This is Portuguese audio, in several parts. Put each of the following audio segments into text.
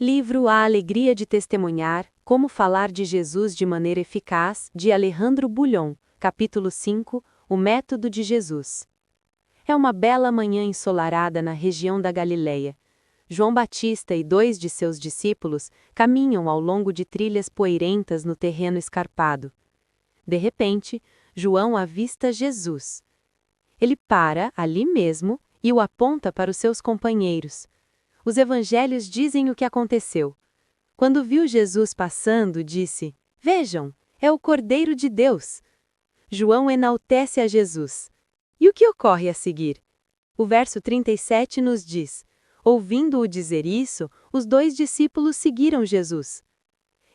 Livro A Alegria de Testemunhar, Como Falar de Jesus de Maneira Eficaz, de Alejandro Bulhon, capítulo 5, O Método de Jesus. É uma bela manhã ensolarada na região da Galileia. João Batista e 2 de seus discípulos caminham ao longo de trilhas poeirentas no terreno escarpado. De repente, João avista Jesus. Ele para, ali mesmo, e o aponta para os seus companheiros. Os evangelhos dizem o que aconteceu. Quando viu Jesus passando, disse: "Vejam, é o Cordeiro de Deus." João enaltece a Jesus. E o que ocorre a seguir? O verso 37 nos diz: ouvindo-o dizer isso, os 2 discípulos seguiram Jesus.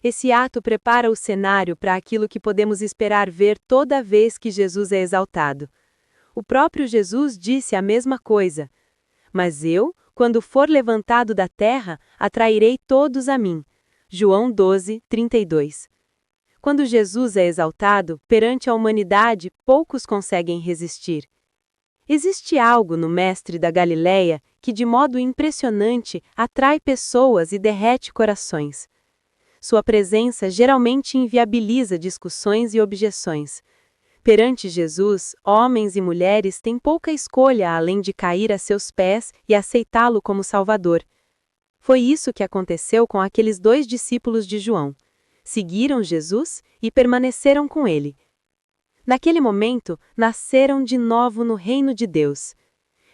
Esse ato prepara o cenário para aquilo que podemos esperar ver toda vez que Jesus é exaltado. O próprio Jesus disse a mesma coisa. Mas eu, quando for levantado da terra, atrairei todos a mim. João 12, 32. Quando Jesus é exaltado, perante a humanidade, poucos conseguem resistir. Existe algo no Mestre da Galileia que, de modo impressionante, atrai pessoas e derrete corações. Sua presença geralmente inviabiliza discussões e objeções. Perante Jesus, homens e mulheres têm pouca escolha além de cair a seus pés e aceitá-lo como Salvador. Foi isso que aconteceu com aqueles 2 discípulos de João. Seguiram Jesus e permaneceram com ele. Naquele momento, nasceram de novo no reino de Deus.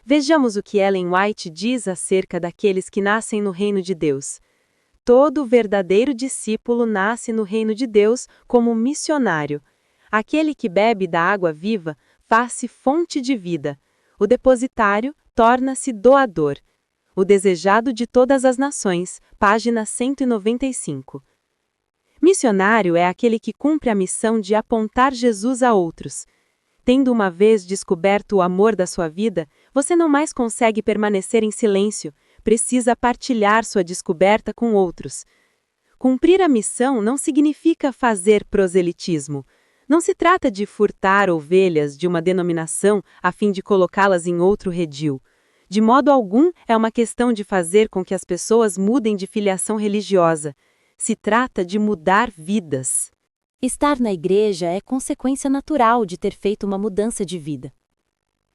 Vejamos o que Ellen White diz acerca daqueles que nascem no reino de Deus. Todo verdadeiro discípulo nasce no reino de Deus como missionário. Aquele que bebe da água viva faz-se fonte de vida. O depositário torna-se doador. O desejado de todas as nações, página 195. Missionário é aquele que cumpre a missão de apontar Jesus a outros. Tendo uma vez descoberto o amor da sua vida, você não mais consegue permanecer em silêncio, precisa partilhar sua descoberta com outros. Cumprir a missão não significa fazer proselitismo. Não se trata de furtar ovelhas de uma denominação a fim de colocá-las em outro redil. De modo algum, é uma questão de fazer com que as pessoas mudem de filiação religiosa. Se trata de mudar vidas. Estar na igreja é consequência natural de ter feito uma mudança de vida.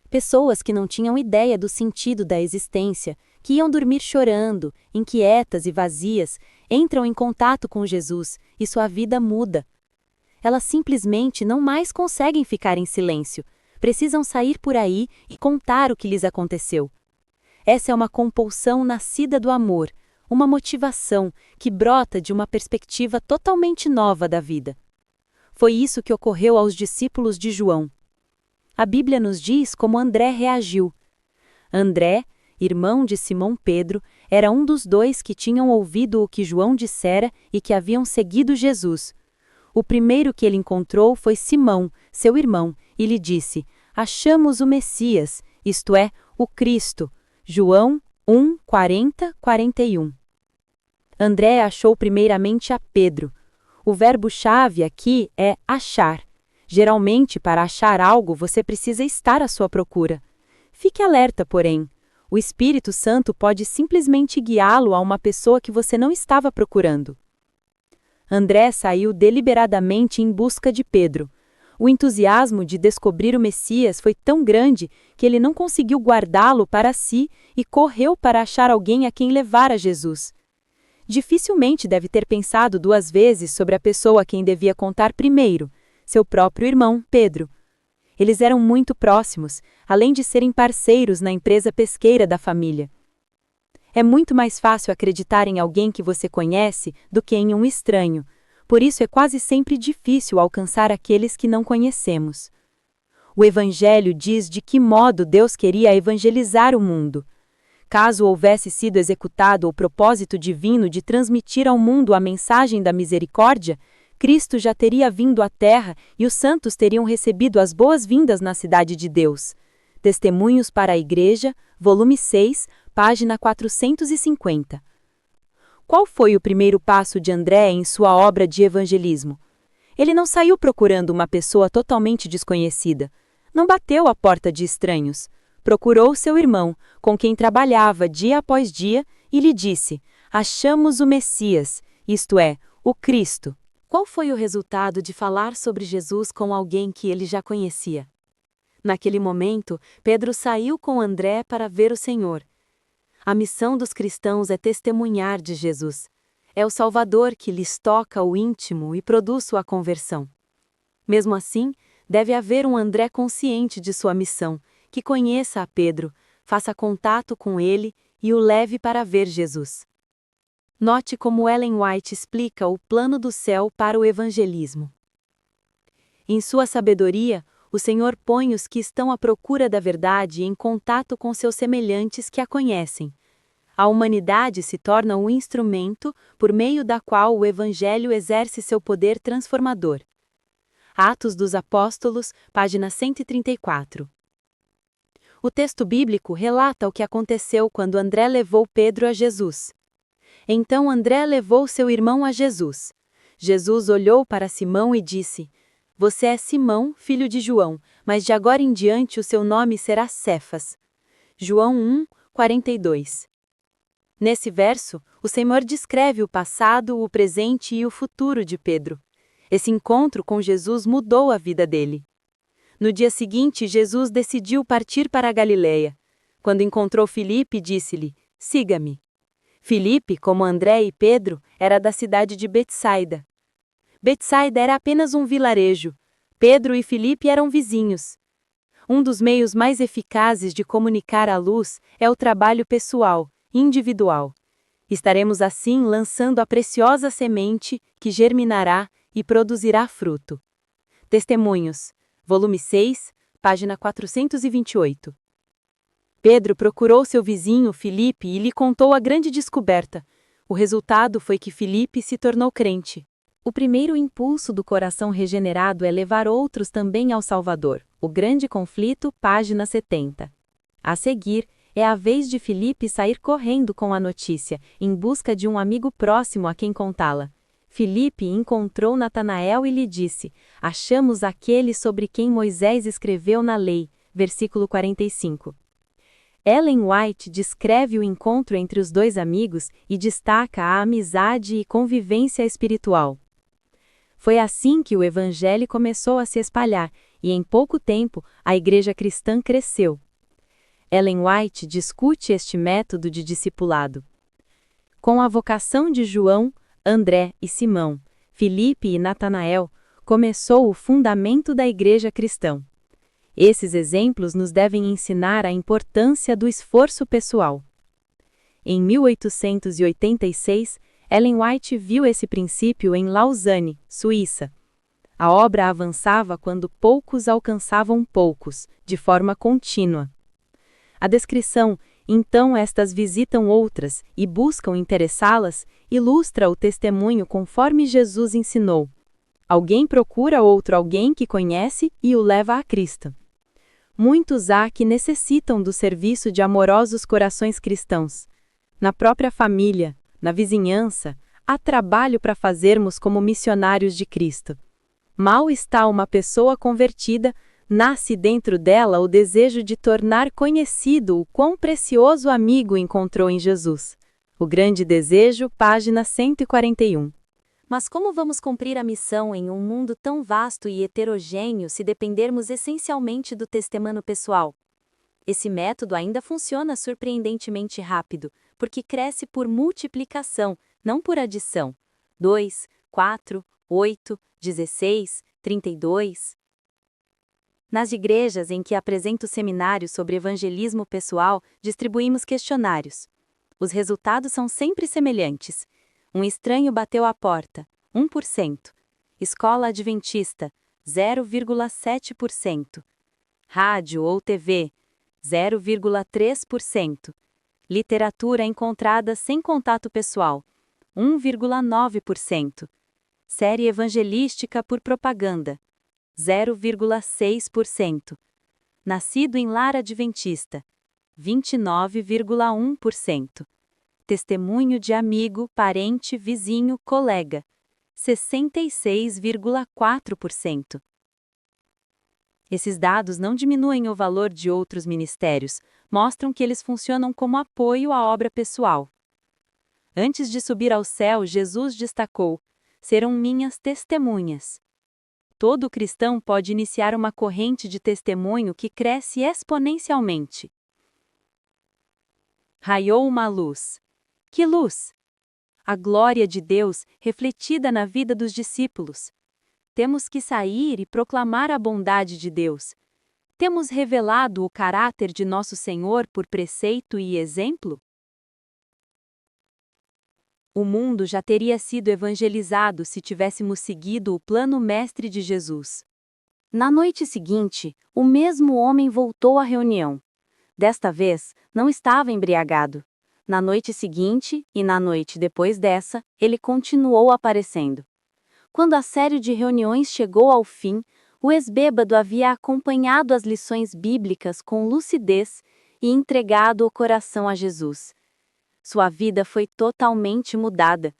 Pessoas que não tinham ideia do sentido da existência, que iam dormir chorando, inquietas e vazias, entram em contato com Jesus e sua vida muda. Elas simplesmente não mais conseguem ficar em silêncio, precisam sair por aí e contar o que lhes aconteceu. Essa é uma compulsão nascida do amor, uma motivação que brota de uma perspectiva totalmente nova da vida. Foi isso que ocorreu aos discípulos de João. A Bíblia nos diz como André reagiu. André, irmão de Simão Pedro, era um dos 2 que tinham ouvido o que João dissera e que haviam seguido Jesus. O primeiro que ele encontrou foi Simão, seu irmão, e lhe disse: "Achamos o Messias, isto é, o Cristo." João 1, 40, 41. André achou primeiramente a Pedro. O verbo-chave aqui é achar. Geralmente, para achar algo, você precisa estar à sua procura. Fique alerta, porém. O Espírito Santo pode simplesmente guiá-lo a uma pessoa que você não estava procurando. André saiu deliberadamente em busca de Pedro. O entusiasmo de descobrir o Messias foi tão grande que ele não conseguiu guardá-lo para si e correu para achar alguém a quem levar a Jesus. Dificilmente deve ter pensado 2 vezes sobre a pessoa a quem devia contar primeiro, seu próprio irmão, Pedro. Eles eram muito próximos, além de serem parceiros na empresa pesqueira da família. É muito mais fácil acreditar em alguém que você conhece do que em um estranho. Por isso é quase sempre difícil alcançar aqueles que não conhecemos. O Evangelho diz de que modo Deus queria evangelizar o mundo. Caso houvesse sido executado o propósito divino de transmitir ao mundo a mensagem da misericórdia, Cristo já teria vindo à terra e os santos teriam recebido as boas-vindas na cidade de Deus. Testemunhos para a Igreja, volume 6, página 450. Qual foi o primeiro passo de André em sua obra de evangelismo? Ele não saiu procurando uma pessoa totalmente desconhecida. Não bateu à porta de estranhos. Procurou seu irmão, com quem trabalhava dia após dia, e lhe disse: achamos o Messias, isto é, o Cristo. Qual foi o resultado de falar sobre Jesus com alguém que ele já conhecia? Naquele momento, Pedro saiu com André para ver o Senhor. A missão dos cristãos é testemunhar de Jesus. É o Salvador que lhes toca o íntimo e produz sua conversão. Mesmo assim, deve haver um André consciente de sua missão, que conheça a Pedro, faça contato com ele e o leve para ver Jesus. Note como Ellen White explica o plano do céu para o evangelismo. Em sua sabedoria, o Senhor põe os que estão à procura da verdade em contato com seus semelhantes que a conhecem. A humanidade se torna um instrumento por meio da qual o Evangelho exerce seu poder transformador. Atos dos Apóstolos, página 134. O texto bíblico relata o que aconteceu quando André levou Pedro a Jesus. Então André levou seu irmão a Jesus. Jesus olhou para Simão e disse: Você é Simão, filho de João, mas de agora em diante o seu nome será Cefas. João 1, 42. Nesse verso, o Senhor descreve o passado, o presente e o futuro de Pedro. Esse encontro com Jesus mudou a vida dele. No dia seguinte, Jesus decidiu partir para a Galileia. Quando encontrou Filipe, disse-lhe: Siga-me. Filipe, como André e Pedro, era da cidade de Betsaida. Betsaida era apenas um vilarejo. Pedro e Filipe eram vizinhos. Um dos meios mais eficazes de comunicar a luz é o trabalho pessoal, individual. Estaremos assim lançando a preciosa semente que germinará e produzirá fruto. Testemunhos, volume 6, página 428. Pedro procurou seu vizinho Filipe e lhe contou a grande descoberta. O resultado foi que Filipe se tornou crente. O primeiro impulso do coração regenerado é levar outros também ao Salvador. O grande conflito, página 70. A seguir, é a vez de Filipe sair correndo com a notícia, em busca de um amigo próximo a quem contá-la. Filipe encontrou Natanael e lhe disse: Achamos aquele sobre quem Moisés escreveu na lei. Versículo 45. Ellen White descreve o encontro entre os dois amigos e destaca a amizade e convivência espiritual. Foi assim que o Evangelho começou a se espalhar, e em pouco tempo a igreja cristã cresceu. Ellen White discute este método de discipulado. Com a vocação de João, André e Simão, Filipe e Natanael, começou o fundamento da igreja cristã. Esses exemplos nos devem ensinar a importância do esforço pessoal. Em 1886, Ellen White viu esse princípio em Lausanne, Suíça. A obra avançava quando poucos alcançavam poucos, de forma contínua. A descrição, então estas visitam outras e buscam interessá-las, ilustra o testemunho conforme Jesus ensinou. Alguém procura outro alguém que conhece e o leva a Cristo. Muitos há que necessitam do serviço de amorosos corações cristãos. Na própria família, na vizinhança, há trabalho para fazermos como missionários de Cristo. Mal está uma pessoa convertida, nasce dentro dela o desejo de tornar conhecido o quão precioso amigo encontrou em Jesus. O grande desejo, página 141. Mas como vamos cumprir a missão em um mundo tão vasto e heterogêneo se dependermos essencialmente do testemunho pessoal? Esse método ainda funciona surpreendentemente rápido, porque cresce por multiplicação, não por adição. 2, 4, 8, 16, 32. Nas igrejas em que apresento seminários sobre evangelismo pessoal, distribuímos questionários. Os resultados são sempre semelhantes. Um estranho bateu à porta, 1%. Escola adventista, 0,7%. Rádio ou TV, 0,3%. Literatura encontrada sem contato pessoal, 1,9%. Série evangelística por propaganda, 0,6%. Nascido em lar adventista, 29,1%. Testemunho de amigo, parente, vizinho, colega, 66,4%. Esses dados não diminuem o valor de outros ministérios, mostram que eles funcionam como apoio à obra pessoal. Antes de subir ao céu, Jesus destacou: serão minhas testemunhas. Todo cristão pode iniciar uma corrente de testemunho que cresce exponencialmente. Raiou uma luz. Que luz! A glória de Deus refletida na vida dos discípulos. Temos que sair e proclamar a bondade de Deus. Temos revelado o caráter de nosso Senhor por preceito e exemplo? O mundo já teria sido evangelizado se tivéssemos seguido o plano mestre de Jesus. Na noite seguinte, o mesmo homem voltou à reunião. Desta vez, não estava embriagado. Na noite seguinte e na noite depois dessa, ele continuou aparecendo. Quando a série de reuniões chegou ao fim, o ex-bêbado havia acompanhado as lições bíblicas com lucidez e entregado o coração a Jesus. Sua vida foi totalmente mudada.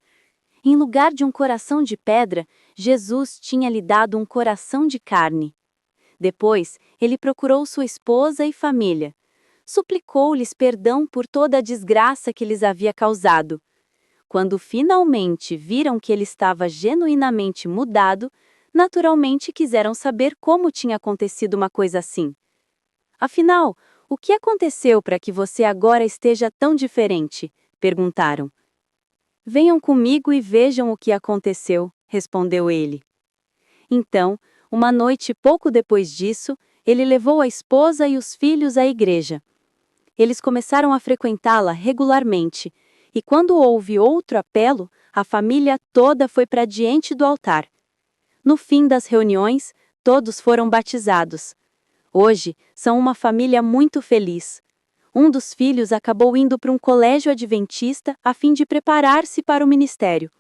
Em lugar de um coração de pedra, Jesus tinha lhe dado um coração de carne. Depois, ele procurou sua esposa e família. Suplicou-lhes perdão por toda a desgraça que lhes havia causado. Quando finalmente viram que ele estava genuinamente mudado, naturalmente quiseram saber como tinha acontecido uma coisa assim. Afinal, o que aconteceu para que você agora esteja tão diferente? Perguntaram. Venham comigo e vejam o que aconteceu, respondeu ele. Então, uma noite pouco depois disso, ele levou a esposa e os filhos à igreja. Eles começaram a frequentá-la regularmente, e quando houve outro apelo, a família toda foi para diante do altar. No fim das reuniões, todos foram batizados. Hoje, são uma família muito feliz. Um dos filhos acabou indo para um colégio adventista a fim de preparar-se para o ministério.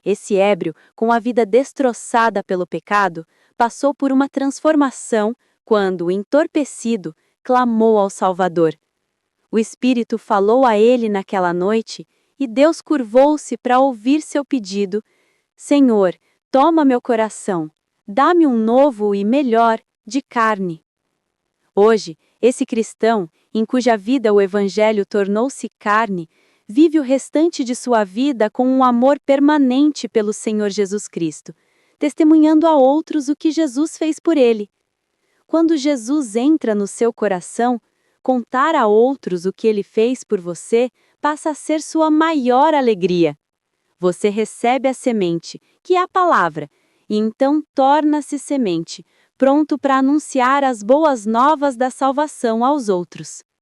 Esse ébrio, com a vida destroçada pelo pecado, passou por uma transformação quando, entorpecido, clamou ao Salvador. O Espírito falou a ele naquela noite e Deus curvou-se para ouvir seu pedido: Senhor, toma meu coração, dá-me um novo e melhor, de carne. Hoje, esse cristão, em cuja vida o Evangelho tornou-se carne, vive o restante de sua vida com um amor permanente pelo Senhor Jesus Cristo, testemunhando a outros o que Jesus fez por ele. Quando Jesus entra no seu coração, contar a outros o que ele fez por você passa a ser sua maior alegria. Você recebe a semente, que é a palavra, e então torna-se semente, pronto para anunciar as boas novas da salvação aos outros.